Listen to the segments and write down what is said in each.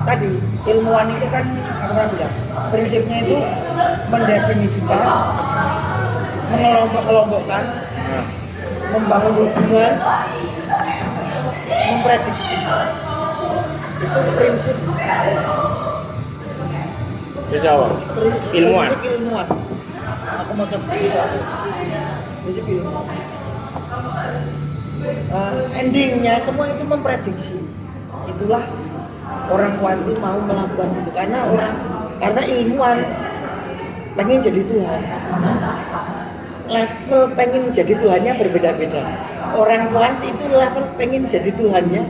tadi ilmuwan itu kan aku pernah bilang prinsipnya itu mendefinisikan, mengelompok-kelompokkan, membangun hubungan, memprediksi. Itu prinsip ilmuwan. Prinsip ilmuwan. Aku mau coba satu. Prinsip ilmuwan. Endingnya semua itu memprediksi. Itulah orang kuanti mau melakukan itu karena ilmuwan pengen jadi Tuhan. Level pengen jadi Tuhannya berbeda-beda. Orang kuanti itu level pengen jadi Tuhannya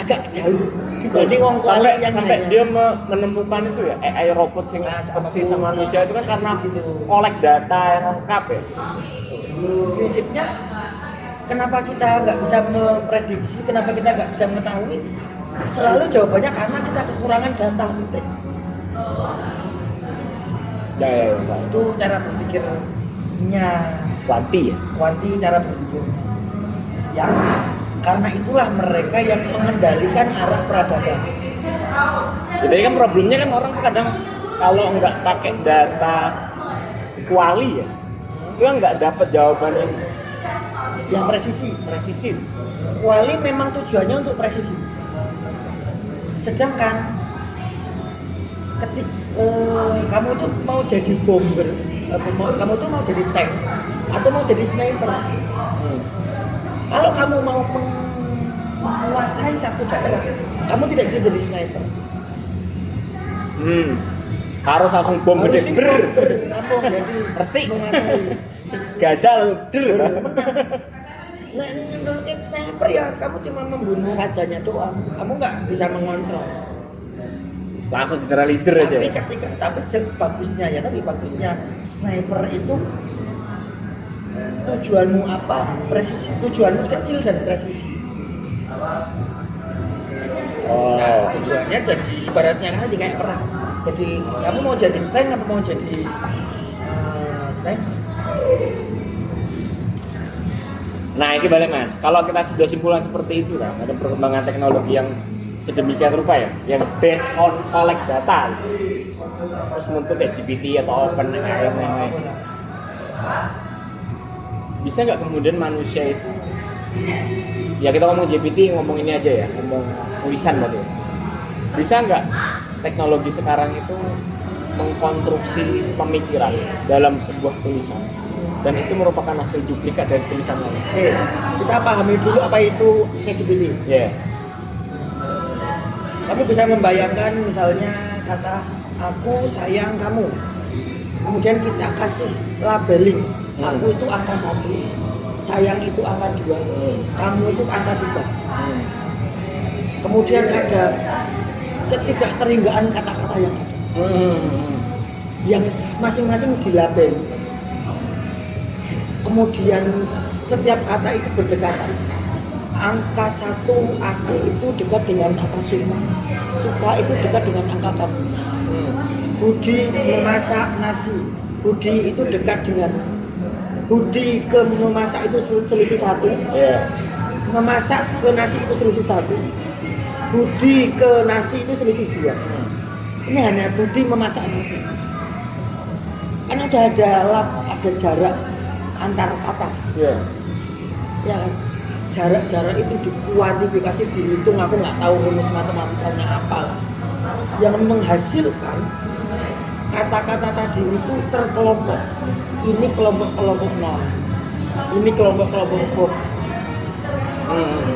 agak jauh dibanding wong kuali yang sampai dia menemukan itu ya AI robot yang persis sama manusia itu kan karena kolek data yang lengkap ya. Prinsipnya kenapa kita nggak bisa memprediksi, kenapa kita nggak bisa mengetahui, selalu jawabannya karena kita kekurangan data. Ya. Itu cara berpikirnya kuanti cara berpikir yang karena itulah mereka yang mengendalikan arah peradaban. Jadi kan problemnya kan orang kadang kalau nggak pakai data kuali ya, itu kan nggak dapat jawaban yang presisi. Kuali memang tujuannya untuk presisi. Sedangkan ketika kamu tuh mau jadi bomber, kamu tuh mau jadi tank atau mau jadi sniper. Kalau kamu mau menguasai satu daerah, kamu tidak bisa jadi sniper. Harus langsung bom gede Kamu jadi resik menguasai. gazal Nah, menurut sniper ya kamu cuma membunuh rajanya doang. Kamu nggak bisa mengontrol. langsung generalisir aja. Tapi bagusnya sniper itu tujuanmu apa? Presisi. Tujuanmu kecil dan presisi. Tujuannya jadi ibaratnya kan kayak perang. Jadi kamu mau jadi tank atau mau jadi sniper? Nah ini balik mas, kalau kita sudah simpulan seperti itu kan, ada perkembangan teknologi yang sedemikian rupa ya, yang based on collect data, terus muncul kayak GPT atau OpenAI yang lain. Bisa nggak kemudian manusia itu, ya kita ngomong GPT, ngomong ini aja ya, ngomong tulisan berarti. Bisa nggak teknologi sekarang itu mengkonstruksi pemikiran dalam sebuah tulisan? Dan itu merupakan hasil duplikat dari tulisan lain. Kita pahami dulu apa itu ChatGPT. Yeah. Kamu bisa membayangkan misalnya kata aku sayang kamu. Kemudian kita kasih labeling. Aku itu angka 1, sayang itu angka 2, kamu itu angka 3. Kemudian ada ketidakterhinggaan kata-kata yang ada. Yang masing-masing dilabel. Kemudian setiap kata itu berdekatan. Angka 1 aku itu dekat dengan angka suka itu dekat dengan angka kamu. Budi memasak nasi, Budi itu dekat dengan Budi ke memasak itu selisih 1. Memasak ke nasi itu selisih 1. Budi ke nasi itu selisih 2. Ini hanya Budi memasak nasi. Kan ada jarak antar kata. Ya kan? Jarak-jarak itu dikuantifikasi, dihitung, aku nggak tahu rumus matematikanya apa. Yang menghasilkan kata-kata tadi itu terkelompok. Ini kelompok-kelompok noun, ini kelompok-kelompok verb,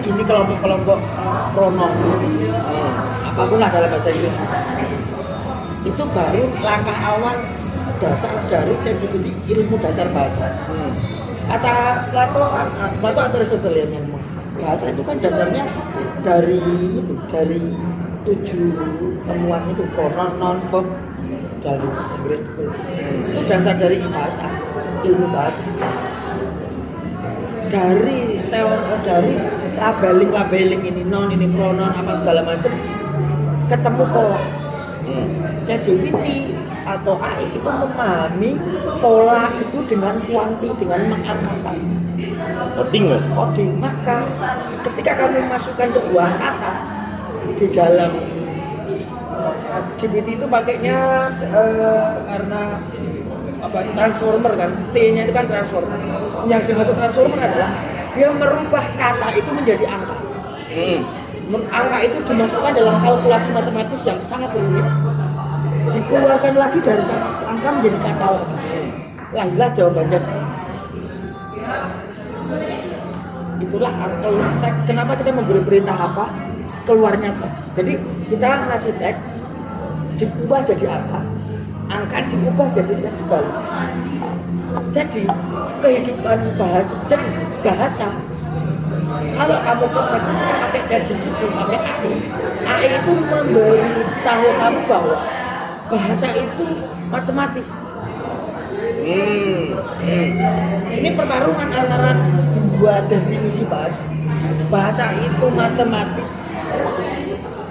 ini kelompok-kelompok pronoun, apapun lah dalam bahasa Inggris. Itu baru langkah awal dasar dari ChatGPT, ilmu dasar bahasa. Kata Plato atau Aristoteles yang bahasa itu kan dasarnya dari 7 temuan itu, pronoun, noun, verb, dari bahasa Inggris. Itu dasar dari bahasa, ilmu bahasa. Dari labeling ini noun, ini pronoun, apa segala macam, ketemu pola. ChatGPT atau AI itu memahami pola itu dengan kuanti, dengan mengangkat Coding. Maka ketika kamu masukkan sebuah kata, di dalam GPT itu pakainya karena apa transformer kan, T-nya itu kan transformer. Yang dimaksud transformer adalah dia merubah kata itu menjadi angka. Angka itu dimasukkan dalam kalkulasi matematis yang sangat rumit, dikeluarkan lagi dari angka menjadi kata. Lahirlah jawabannya. Itulah teks. Kenapa kita memberi perintah apa? Keluarnya teks. Jadi kita ngasih teks, diubah jadi apa? Angka diubah jadi teks balik. Jadi kehidupan bahasa, jadi bahasa. Kalau kamu pakai ChatGPT, pakai AI itu memberitahu kamu bahwa bahasa itu matematis. Ini pertarungan antara dua definisi bahasa. Bahasa itu matematis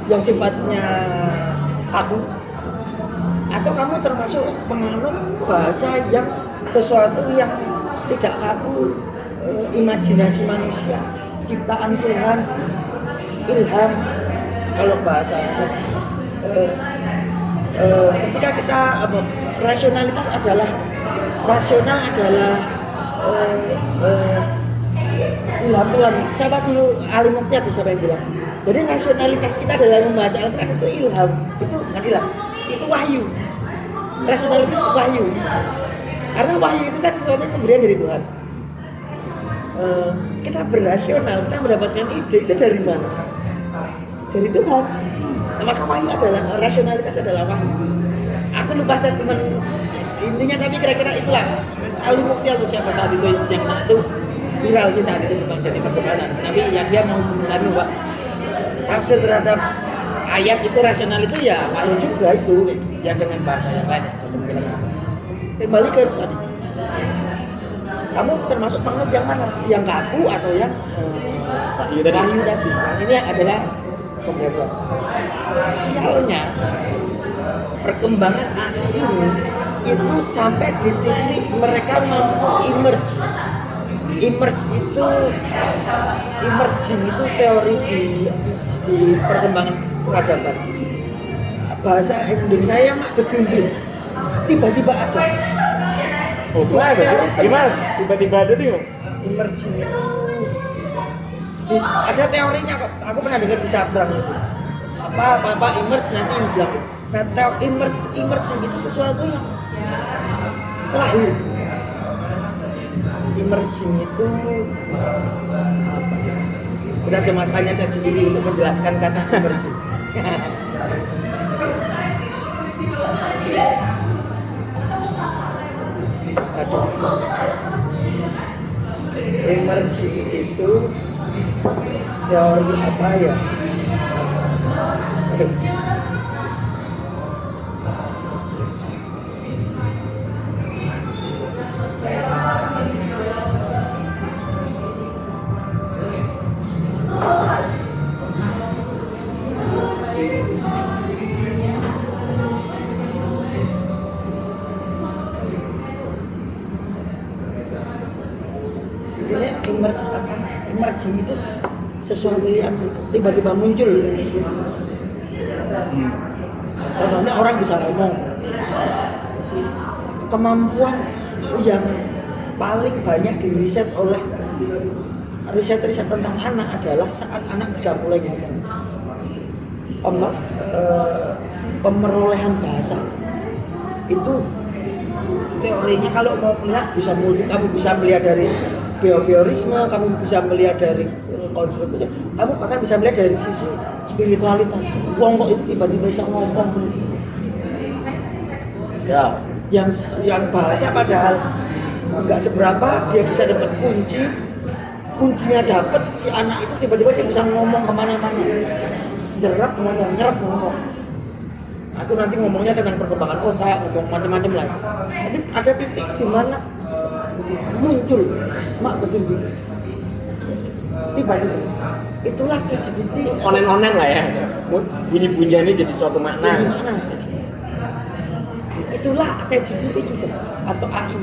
yang sifatnya kaku, atau kamu termasuk penganut bahasa yang sesuatu yang tidak kaku, imajinasi manusia, ciptaan Tuhan, ilham. Kalau bahasa ketika kita rasionalitas adalah ilham Tuhan. Siapa dulu alim Muqtiyat siapa yang bilang? Jadi rasionalitas kita adalah membaca Al-Quran itu ilham, itu adilah, itu wahyu. Rasionalitas wahyu. Karena wahyu itu kan sesuatu yang pemberian dari Tuhan. Kita berasional, kita mendapatkan ide itu dari mana? Dari Tuhan. Maka wahyu adalah rasionalitas adalah wahyu. Aku lupa statement intinya, tapi kira-kira itulah. Alim Muqtiyat siapa saat itu yang itu viral sih saat itu memang jadi perdebatan. Tapi yang dia mau komentari bahwa tafsir terhadap ayat itu rasional itu ya wahyu juga itu ya dengan bahasa yang lain. Kembali ke tadi. Kamu termasuk penganut yang mana? Yang kaku atau yang wahyu tadi? Nah, ini adalah pembedahan. Sialnya perkembangan AI ini itu sampai di titik mereka mampu emerging itu teori di perkembangan peradaban. Bahasa Indonesia yang berdundul tiba-tiba ada. Oh, gimana? Tiba-tiba ada tuh? Emerging itu ada teorinya kok. Aku pernah dengar di Sabrang itu. Apa emerge nanti bilang. Nah, emerging itu sesuatu yang lahir. Emerging itu apa ya? Kita cuma tanya ChatGPT untuk menjelaskan kata emerging. Emerging itu teori apa ya? Emerging itu sesuatu yang tiba-tiba muncul. Contohnya orang bisa ngomong. Kemampuan yang paling banyak diriset oleh riset-riset tentang anak adalah saat anak bisa mulai ngomong. Pemerolehan bahasa itu teorinya kalau mau melihat bisa kamu bisa melihat dari behaviorisme, kamu bisa melihat dari konstruksi, kamu bahkan bisa melihat dari sisi spiritualitas. Wong kok itu tiba-tiba bisa ngomong ya, yang bahasa padahal nggak seberapa, dia bisa dapat kuncinya dapat, si anak itu tiba-tiba dia bisa ngomong kemana-mana, nyerap ngomong. Aku nanti ngomongnya tentang perkembangan otak, ngomong macam-macam lah. Tapi ada titik di mana muncul betul tiba-tiba. Itulah ChatGPT. Onen-onen lah ya. Bunyi-bunyiannya jadi suatu makna. Itulah ChatGPT juga atau AI.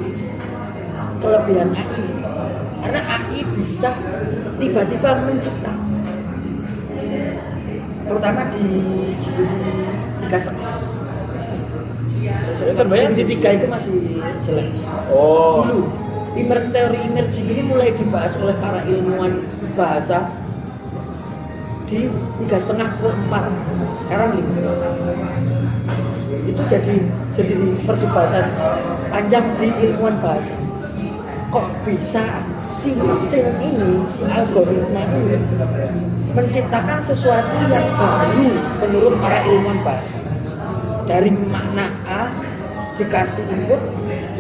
Kelebihan AI. Karena AI bisa tiba-tiba mencipta terutama di tiga setengah. Terbanyak Di tiga itu masih jelek. Oh. Dulu teori emerging ini mulai dibahas oleh para ilmuwan bahasa di 3,5 ke 4, sekarang 5. Itu jadi perdebatan panjang di ilmuwan bahasa. Kok bisa si mesin ini, si algoritma ini menciptakan sesuatu yang baru menurut para ilmuwan bahasa. Dari makna A dikasih input,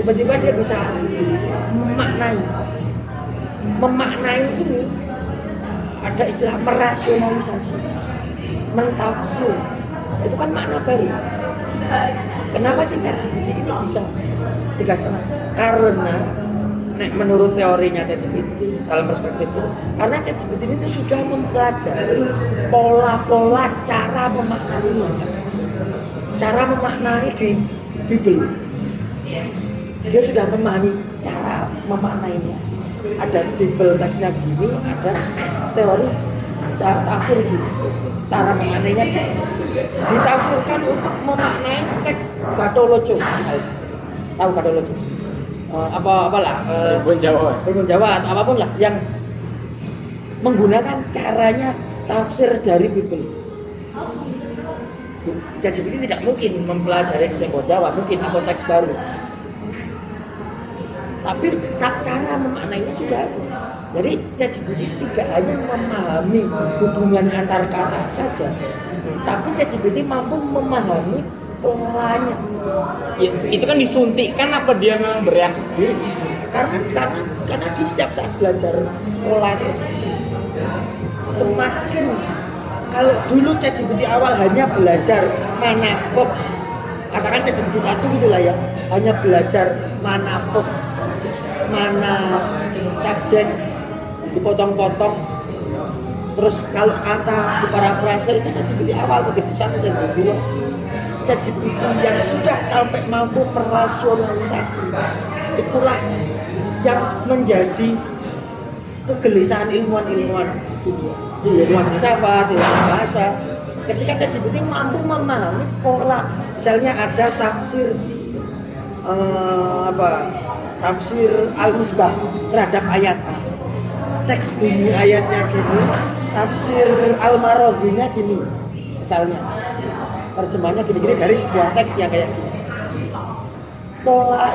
tiba-tiba dia bisa memaknai ini. Ada istilah merasionalisasi, mentafsir, itu kan makna baru. Kenapa sih ChatGPT ini bisa 3,5? Karena menurut teorinya ChatGPT dalam perspektif itu, karena ChatGPT ini sudah mempelajari pola-pola cara memaknai di Bible. Dia sudah memahami cara memaknainya. Ada Bible teksnya gini, ada teori cara tafsir gini. Cara memaknainya ditafsirkan untuk memaknai teks Gatoloco. Tahu Gatoloco? Apalah Berbun Jawa atau apapun lah yang menggunakan caranya tafsir dari Bible. ChatGPT tidak mungkin mempelajari Berbun Jawa, mungkin atau teks baru. Tapi cara memaknainya sudah ada. Jadi ChatGPT tidak hanya memahami hubungan antar kata saja, tapi ChatGPT mampu memahami polanya. Ya, itu kan disuntikkan apa dia memang bereaksi sendiri? Karena di setiap saat belajar pola itu, semakin kalau dulu ChatGPT awal hanya belajar manafok, katakan ChatGPT 1 gitulah ya, hanya belajar manafok, mana subjek dipotong-potong, terus kalau kata diparafrase itu ChatGPT awal ChatGPT 1 ChatGPT 2. ChatGPT yang sudah sampai mampu merasionalisasi, itulah yang menjadi kegelisahan ilmuwan-ilmuwan filsafat, ilmuwan bahasa. Ketika ChatGPT mampu memahami pola, misalnya ada tafsir tafsir Al-Misbah terhadap ayat A. Teks bunyi ayatnya gini, tafsir Al-Marozinya gini, misalnya terjemahnya gini-gini dari sebuah teks yang kayak gini. Pola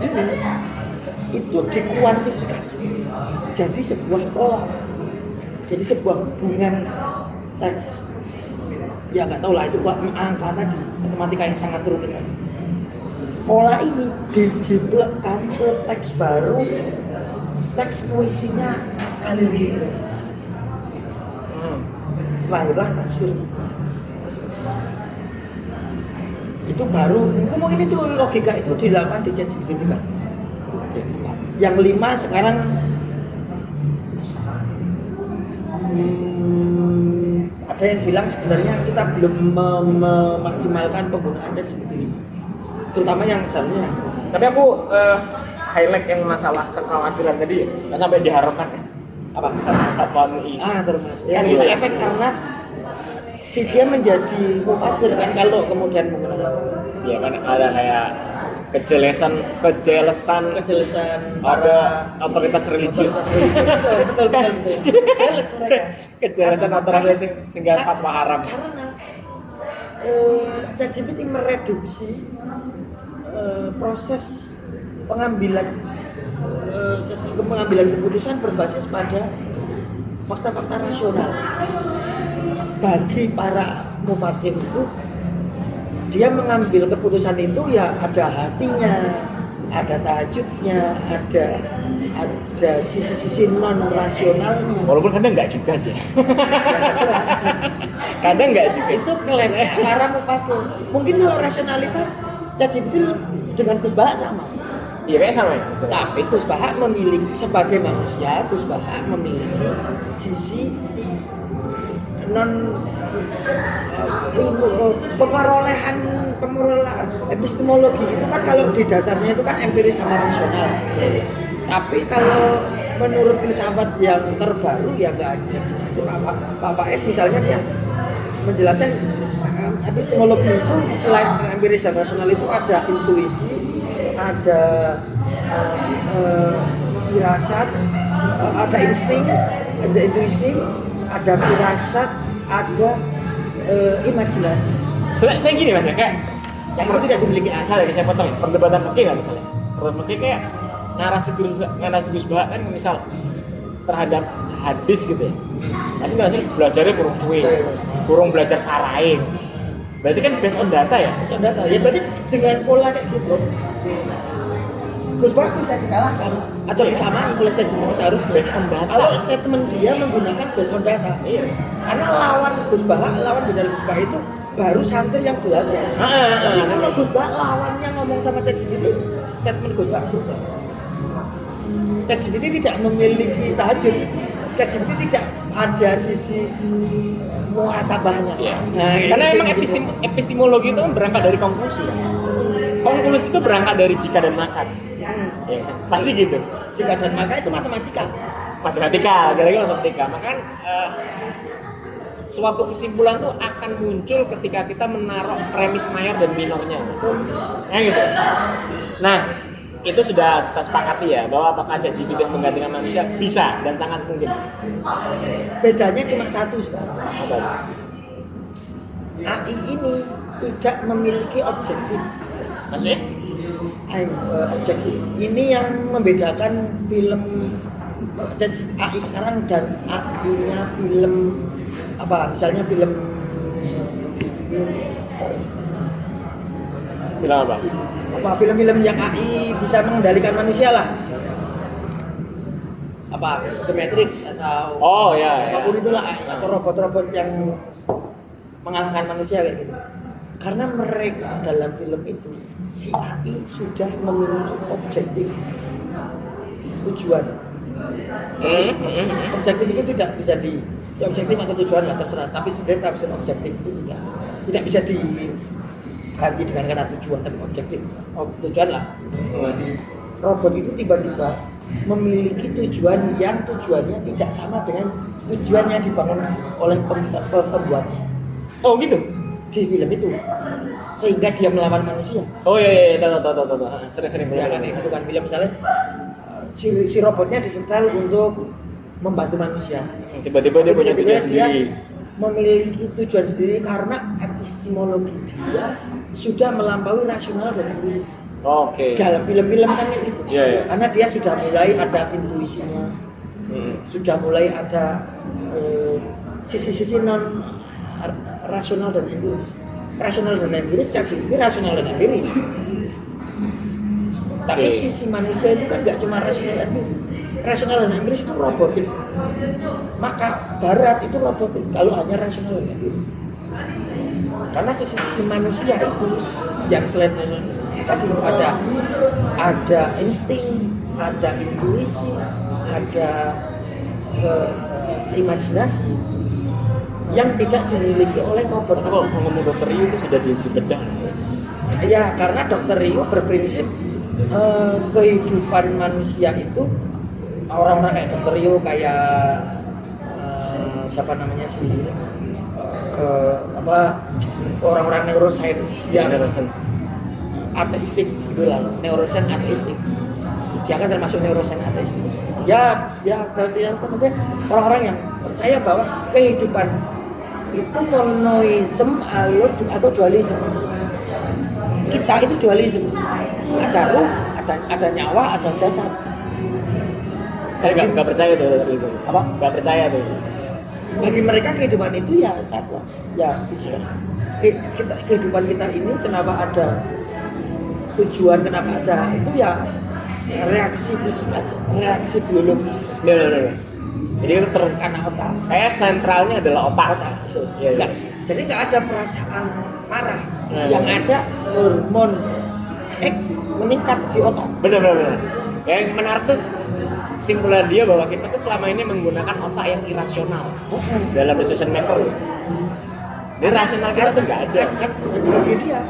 ini itu dikuantifikasi jadi sebuah pola, jadi sebuah hubungan teks. Ya nggak tahu lah, itu angka tadi, matematika yang sangat rumit. Pola ini dijeblokkan ke teks baru, teks puisinya Khalil Gibran. Lahirlah tafsir. Itu baru, mungkin itu logika itu dilakukan di ChatGPT 3. Yang 5 sekarang ada yang bilang sebenarnya kita belum memaksimalkan penggunaan ChatGPT 5, terutama yang misalnya. Tapi aku highlight yang masalah kekhawatiran tadi, nggak sampai diharapkan ya. Apa? Termasuk. Yang itu efek karena si dia menjadi mufasir kan kalau kemudian menggunakan. Ya kan ada kayak kejelesan para otoritas religius. Betul. Jelas mereka. Kejelasan otoritas sehingga fatwa haram. Karena ChatGPT mereduksi proses pengambilan keputusan berbasis pada fakta-fakta rasional. Bagi para mufasir itu, dia mengambil keputusan itu ya ada hatinya, ada tahajudnya, ada sisi-sisi non rasionalnya. Walaupun kadang nggak juga sih. Kadang nggak juga. Itu klaim para mufasir. Mungkin kalau rasionalitas ChatGPT dengan Gus Bahak sama. Iya kayak sama ya. Tapi Gus Bahak memiliki, sebagai manusia, Gus Bahak memiliki sisi non pengerolehan epistemologi itu kan kalau di dasarnya itu kan empiris sama rasional. Tapi kalau menurut filsafat yang terbaru ya nggak ada. Pak Faiz misalnya dia menjelaskan epistemologi itu selain empiris dan rasional itu ada intuisi, ada firasat, ada insting, ada intuisi, ada firasat, ada imajinasi. Saya gini mas ya, kayak yang itu tidak dimiliki asal ya, saya potong ya, perdebatan fikih nggak misalnya, perdebatan fikih kayak narasi Gus Baha kan misal terhadap hadis gitu ya, tapi nggak belajarnya kurang belajar sarain, berarti kan based on data ya, Ya berarti dengan pola kayak gitu Gus Baha bisa dikalahkan atau disamai oleh caciman seharusnya based on data. kalau statement dia menggunakan based on data. Iya. Karena lawan Gus Baha itu baru santri yang belajar. Tapi kalau Gus Baha lawannya ngomong sama ChatGPT, statement Gus Baha berubah. ChatGPT tidak memiliki tahajud. ChatGPT tidak ada sisi muhasabahnya. Iya. Nah, Karena gitu, memang gitu. epistemologi itu kan berangkat dari konklusi. Konklusi itu berangkat dari jika dan makan. Ya, pasti gitu. Jika dan maka itu matematika. Lagi-lagi matematika. Maka suatu kesimpulan tuh akan muncul ketika kita menaruh premis mayor dan minornya. Ya gitu. Nah, itu sudah kita sepakati ya bahwa apakah ChatGPT menggantikan manusia bisa dan sangat mungkin. Bedanya cuma satu sekarang. Apa? AI ini tidak memiliki objektif. Maksudnya? Objektif. Ini yang membedakan film AI sekarang dan AI-nya film apa? Misalnya film Bilang apa? film-film yang AI bisa mengendalikan manusia lah. Apa? The Matrix atau Oh ya. apapun itulah atau robot-robot yang mengalahkan manusia kayak gitu. Karena mereka dalam film itu si AI sudah memiliki objektif tujuan. Jadi objektif itu tidak bisa objektif atau tujuan lah terserah, tapi sudah tafsir objektif itu tidak bisa diganti dengan kata tujuan, tapi objektif tujuan lah. Robot itu tiba-tiba memiliki tujuan yang tujuannya tidak sama dengan tujuan yang dibangun oleh pembuatnya. Oh gitu. Di film itu sehingga dia melawan manusia. Oh iya, tahu. Sering Ya kan itu kan film misalnya si robotnya disetel untuk membantu manusia. Tiba-tiba dia punya tujuan sendiri. Memiliki tujuan sendiri karena epistemologi dia sudah melampaui rasional dan empiris. Oke. Dalam film-film kan itu. Iya. Karena dia sudah mulai ada intuisinya. Sudah mulai ada sisi-sisi non rasional dan empiris. Rasional dan empiris, ChatGPT rasional dan empiris. Tapi sisi manusia itu kan nggak cuma rasional dan empiris. Rasional dan empiris itu robotik. Maka Barat itu robotik kalau hanya rasional dan empiris. Karena sisi manusia itu yang selain tadi ada insting, ada intuisi, ada imajinasi yang tidak dimiliki oleh robot. Kalau ngomong dokter Rio itu sudah dibedah. Ya, karena dokter Rio berprinsip kehidupan manusia itu orang-orang kayak dokter Rio kayak siapa namanya sih orang-orang neuroscience yang ateistik gitulah, neuroscience ateistik. Dia kan termasuk neuroscience ateistik. Ya berarti yang teman-teman orang-orang yang percaya bahwa kehidupan itu monoism atau dualisme. Kita itu dualisme. Ada ruh, ada nyawa, ada jasad. Saya nggak percaya tuh itu. Apa? Nggak percaya tuh. Bagi mereka kehidupan itu ya satu, ya fisik. Kehidupan kita ini kenapa ada tujuan, kenapa ada itu ya reaksi fisik aja, reaksi biologis. No. Jadi itu Karena otak. saya sentralnya adalah otak. Iya. Jadi nggak ada perasaan marah. Yang ada hormon X meningkat di otak. Benar. Yang menarik tuh kesimpulan dia bahwa kita tuh selama ini menggunakan otak yang irasional dalam decision maker. Ini rasional kita tuh nggak ada. Kan bagi dia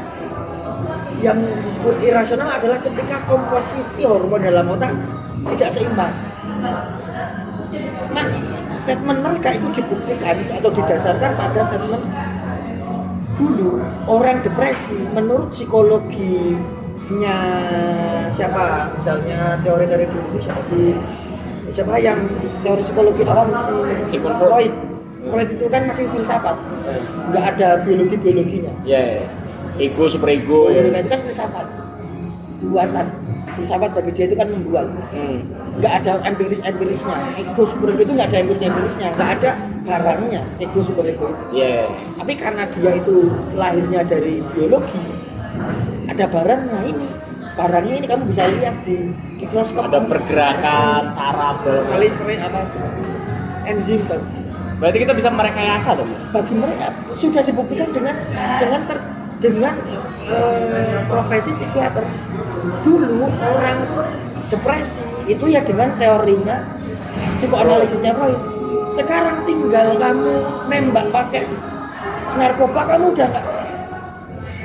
yang disebut irasional adalah ketika komposisi hormon dalam otak tidak seimbang. Nah, statement mereka itu dibuktikan atau didasarkan pada statement dulu orang depresi menurut psikologinya siapa, misalnya teori-teori dulu siapa yang teori psikologi awam si Sigmund Freud. Freud itu kan masih filsafat, nggak ada biologinya. Ya, ego, super ego. Itu kan filsafat buatan. Filsafat bagi dia itu kan membuat. Nggak ada empirisnya. Ego super ego itu nggak ada empirisnya, nggak ada barangnya. Ego super ego itu. Yeah. Tapi karena dia itu lahirnya dari biologi, ada barangnya ini. Barangnya ini kamu bisa lihat di mikroskop. Ada pergerakan saraf, kolesterol apa enzim kan. Berarti kita bisa merekayasa dong. Bagi mereka sudah dibuktikan dengan profesi psikiater. Dulu orang depresi itu ya dengan teorinya psikoanalisisnya Freud. Sekarang tinggal kamu nembak pakai narkoba, kamu udah nggak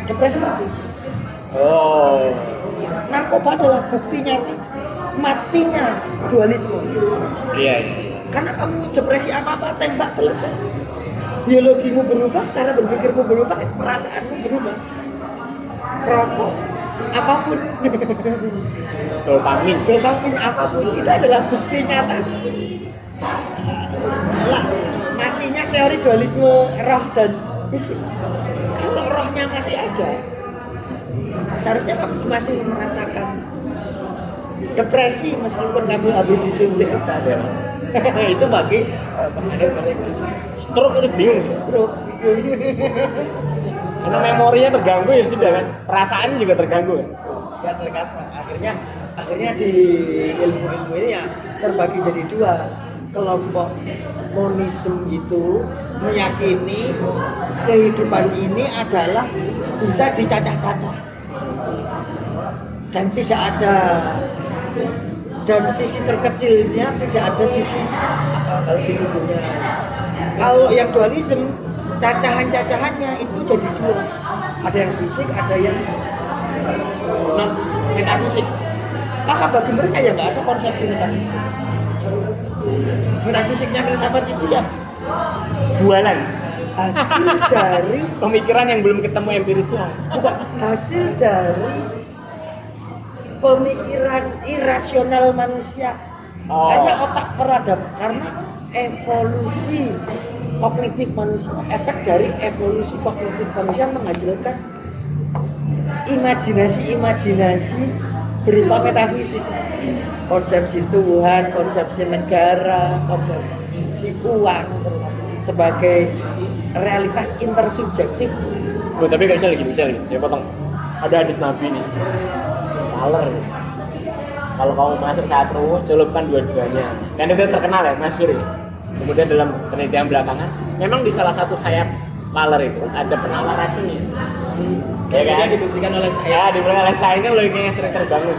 depresi lagi. Oh. Narkoba adalah bukti nyata matinya dualisme. Iya. Karena kamu depresi apa-apa, tembak selesai. Biologimu berubah, cara berpikirmu berubah, perasaanmu berubah. Rokok, apapun. Dopamin Apapun, itu adalah bukti nyata. Lah, matinya teori dualisme roh dan fisik. Kalau rohnya masih ada, seharusnya kamu masih merasakan depresi meskipun kamu habis disuntik obat. Itu bagi mereka. stroke itu bingung. Stroke. Karena memorinya terganggu ya sudah kan. Perasaannya juga terganggu kan. Ya terkata. Akhirnya di ilmu-ilmu ini ya terbagi jadi dua. Kelompok monisme itu meyakini kehidupan ini adalah bisa dicacah-cacah dan tidak ada, dan sisi terkecilnya tidak ada sisi kalau di tubuhnya. Kalau yang dualisme, cacahan-cacahannya itu jadi dua, ada yang fisik, ada yang non fisik, metafisik. Maka bagi mereka ya nggak ada konsepsi metafisik. Metafisiknya filsafat itu ya Bualan. hasil dari Pemikiran yang belum ketemu empirisnya. bukan hasil dari pemikiran irasional manusia. Oh. Hanya otak peradab, karena evolusi kognitif manusia, efek dari evolusi kognitif manusia menghasilkan imajinasi berupa metafisik, konsepsi Tuhan, konsepsi negara, konsepsi uang sebagai realitas intersubjektif. Loh, tapi nggak bisa lagi, saya potong. Ada hadis Nabi nih, Waler. Kalau kamu masuk saat ruh, celupkan dua-duanya. Dan itu terkenal ya, masyhur ya. Kemudian dalam penelitian belakangan, memang di salah satu sayap laler itu ada penawar racunnya. Ya kan? Dibuktikan oleh saya. Ya, dibuktikan oleh saya kan logikanya sering terbangun.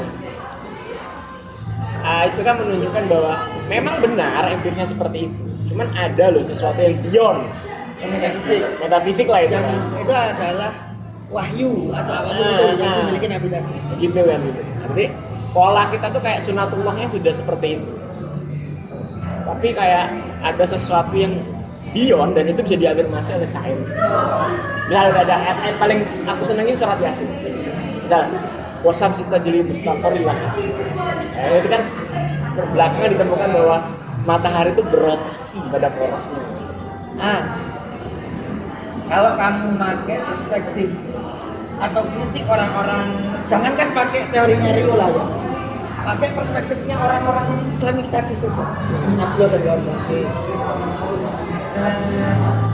Itu kan menunjukkan bahwa memang benar empirisnya seperti itu. Cuman ada loh sesuatu yang beyond metafisik lah itu. Yang kan. itu adalah wahyu atau apapun itu yang dimiliki Nabi tadi. Gitu kan gitu. Jadi pola kita tuh kayak sunatullahnya sudah seperti itu. Tapi kayak ada sesuatu yang beyond dan itu bisa diafirmasi oleh sains. Misalnya ada ayat paling aku senengin surat Yasin. Misal wasam sita jeli mustaqorilah. Itu kan belakangan ditemukan bahwa matahari itu berotasi pada porosnya. Kalau kamu pakai perspektif atau kritik orang-orang, jangankan pakai teorinya Rio lah ya, pakai perspektifnya orang-orang Islamic Studies saja. Abdullah dan kawan-kawan.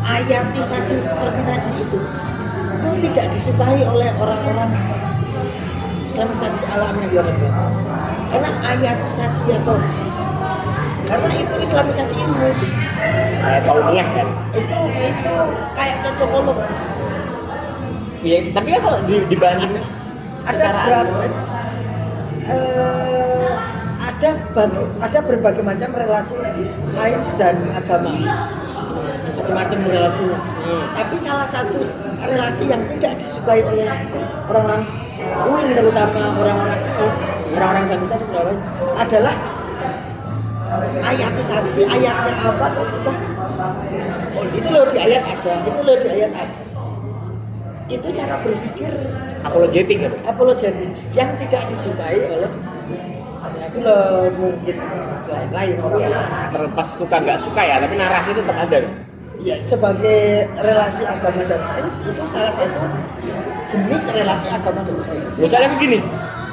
Ayatisasi seperti tadi itu tidak disukai oleh orang-orang Islamic Studies alamnya dia. Karena ayatisasi atau karena itu islamisasi ilmu. Kayak kaumiyah kan. Itu kayak cocokolog. Iya, tapi kan kalau dibanding ada berbagai macam relasi sains dan agama, macam-macam relasinya. Tapi salah satu relasi yang tidak disukai oleh orang-orang UIN, terutama orang-orang kita adalah ayatisasi ayatnya apa terus kita oh itu loh di ayat ada, itu loh di ayat ada. Itu cara berpikir Apologetik gitu. apologetik yang tidak disukai oleh itu loh mungkin lain-lain orang. Terlepas suka nggak suka ya, tapi narasi itu tetap ada. Ya sebagai relasi agama dan sains itu salah satu jenis relasi agama dan sains. Misalnya begini,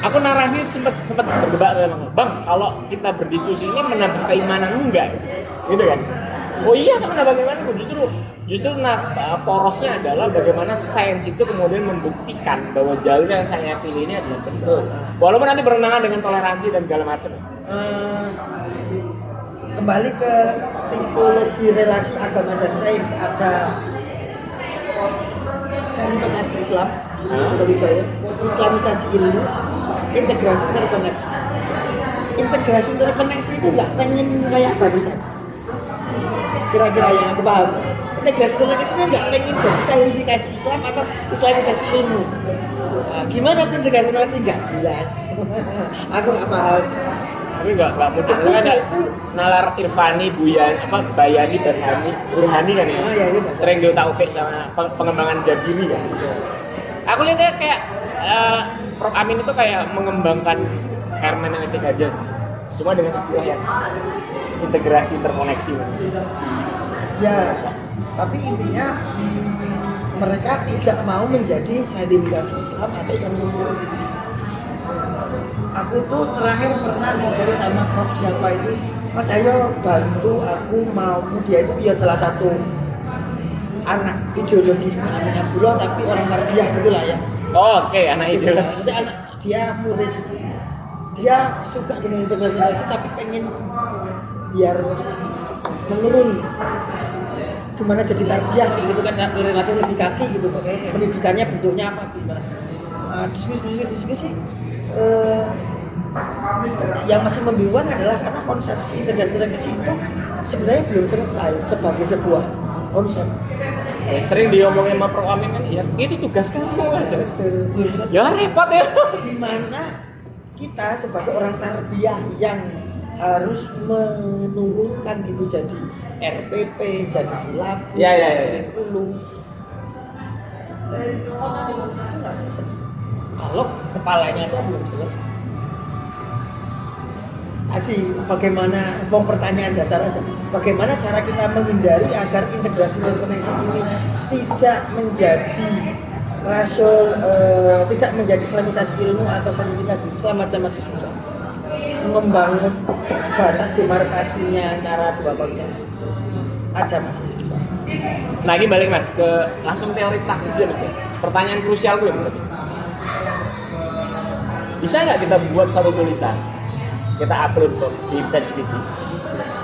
aku narasi sempat berdebat dengan Bang, kalau kita berdiskusi ini menambah keimanan enggak? Gitu kan? Oh iya, sama menambah keimanan. Justru porosnya adalah bagaimana sains itu kemudian membuktikan bahwa jalur yang saya pilih ini adalah betul. Walaupun nanti bertentangan dengan toleransi dan segala macam. Kembali ke tipologi relasi agama dan sains, ada verifikasi Islam, Wijaya, Islamisasi ilmu, integrasi interkoneksi. Integrasi interkoneksi itu nggak pengen kayak barusan. Kira-kira yang aku paham. Integrasi interkoneksi itu nggak pengen jadi sainifikasi Islam atau Islamisasi ilmu. Nah, gimana tuh integrasi interkoneksi nggak jelas. Aku nggak paham. Tapi nggak mungkin ada nalar Irfani, Bayani dan Burhani kan ya. Oh, iya, iya, sering dia tahu sama pengembangan Jabiri ya. Aku lihatnya kayak Prof Amin itu kayak mengembangkan hermeneutik aja sih. Cuma dengan istilah yang integrasi interkoneksi. Ya, tapi intinya mereka tidak mau menjadi sainifikasi Islam atau Islamisasi. Aku tuh terakhir pernah ngobrol sama Prof siapa itu, Mas ayo bantu aku mau, dia itu ya salah satu anak ideologisnya Amin Abdullah tapi orang tarbiyah gitulah ya. Oh, oke, anak ideologis. Dia murid, dia suka dengan integrasi tapi pengen biar menurun gimana jadi tarbiyah gitu kan, relatif lebih kaki gitu kan, pendidikannya bentuknya apa gimana. Diskusi yang masih membingungkan adalah karena konsepsi integrasi itu sebenarnya belum selesai sebagai sebuah konsep. Sering diomongin sama Prof Amin kan, ya itu tugas kamu kan. Ya repot ya. Dimana kita sebagai orang tarbiyah yang harus menurunkan itu jadi RPP, jadi silabus, Ya. kurikulum. Itu nggak bisa. Kalau kepalanya aja belum selesai. Tadi bagaimana, pertanyaan dasar aja, bagaimana cara kita menghindari agar integrasi interkoneksi ini tidak menjadi tidak menjadi islamisasi ilmu atau sainifikasi Islam macam masih susah. Membangun batas demarkasinya antara dua konsep aja masih susah. Nah ini balik Mas ke langsung teori praktis ya Mas. Pertanyaan krusial gue menurut. Bisa nggak kita buat satu tulisan, kita upload di ChatGPT,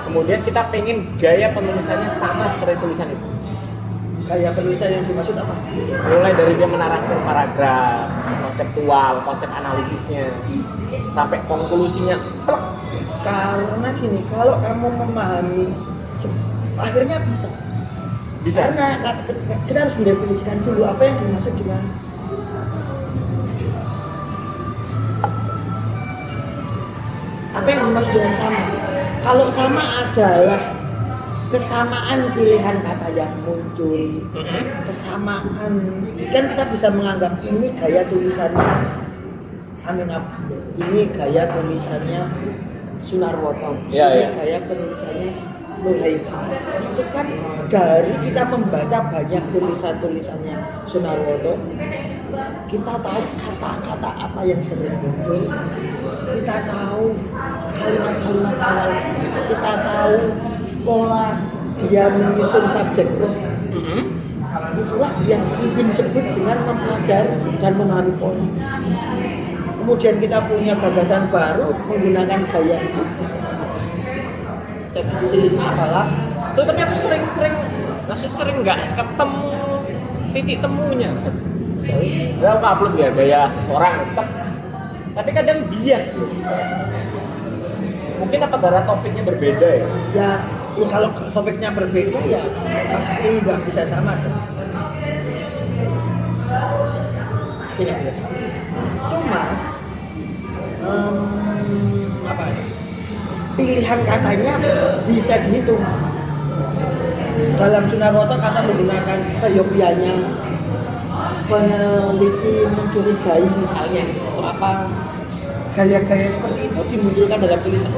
kemudian kita pengen gaya penulisannya sama seperti tulisan itu? Gaya penulisan yang dimaksud apa? Mulai dari dia menarasikan paragraf, konseptual, konsep analisisnya, sampai konklusinya plek. Karena gini, kalau kamu memahami akhirnya bisa. Karena kita harus mendefinisikan dulu apa yang dimaksud dengan apa yang dimaksud dengan sama. Kalau sama adalah kesamaan pilihan kata yang muncul, kesamaan kan kita bisa menganggap ini gaya tulisannya Amin Abdullah, ini gaya tulisannya Sunarwoto, ini gaya penulisannya Nur Haidi. Itu kan dari kita membaca banyak tulisan-tulisannya Sunarwoto, kita tahu kata-kata apa yang sering muncul, kita tahu kalimat-kalimat awal, kita tahu pola dia menyusun subjek verb. Itulah yang ingin sebut dengan mempelajari dan memahami pola. Kemudian kita punya gagasan baru menggunakan gaya itu bisa. Jadi apalah. Tuh tapi aku sering nggak ketemu titik temunya. Misalnya aku upload ya gaya seseorang, tapi kadang bias tuh. Mungkin apa karena topiknya berbeda ya? Ya kalau topiknya berbeda ya pasti nggak bisa sama kan. Cuma apa ya? pilihan katanya bisa dihitung. Dalam Sunarwoto kata menggunakan seyogianya, peneliti mencurigai misalnya atau apa, gaya-gaya seperti itu dimunculkan dalam tulisan.